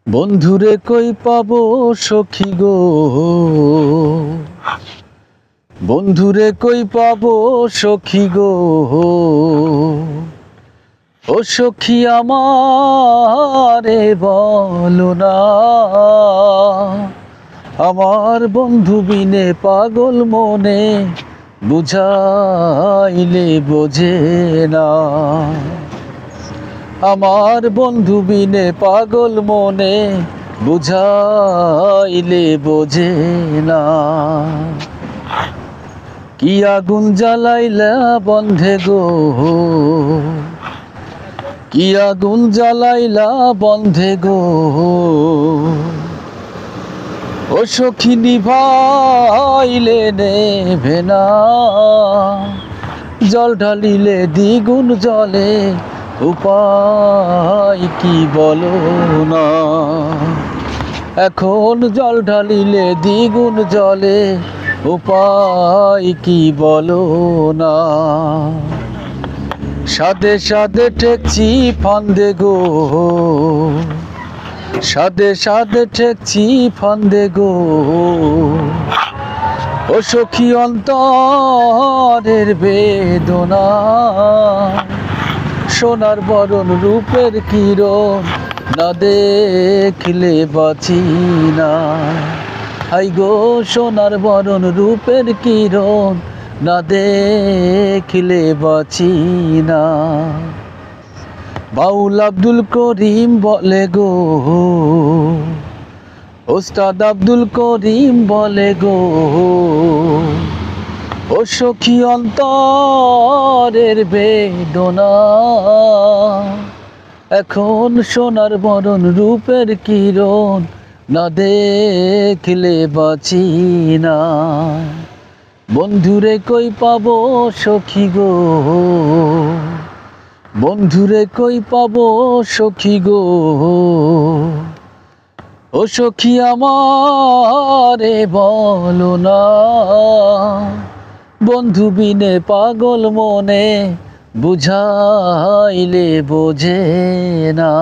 বন্ধুরে কই পাবো সখী গো, বন্ধুরে কই পাবো সখী গো, ও সখী আমারে বলো না। আমার বন্ধু বিনে পাগল মনে, বুঝাইলে বোঝে না। আমার বন্ধু বিনে পাগল মনে, বুঝাইলে বোঝে না। কি আগুন জ্বালাইলা বন্ধে গো, কি আগুন জ্বালাইলা বন্ধে গো, ও সখী নিভাইলে নেভে না। জল ঢালিলে দ্বিগুণ জলে, উপায় কি বলো না। এখন জল ঢালিলে দ্বিগুণ জলে, উপায় কি বলো না। সাদে সাদে ঠেকছি ফান্দে গো, সাদে সাদে ঠেকছি ফান্দে গো, ও সখী অন্তরের বেদনা। সোনার বরণ রূপের কিরণ, না দেখলে বাঁচি না। হাই গো সোনার বরণ রূপের কিরণ, না দেখলে বাঁচি না। বাউল আব্দুল করিম বলে গো, ওস্তাদ আব্দুল করিম বলে গো, ও সখী অন্তরের বেদনা। এখন সোনার বরণ রূপের কিরণ, না দেখলে বাঁচি না। বন্ধুরে কই পাবো সখী গো, বন্ধুরে কই পাবো সখী গো, ও সখী আমারে বলো না। বন্ধু বিনে পাগল মনে, বুঝাইলে বোঝে না।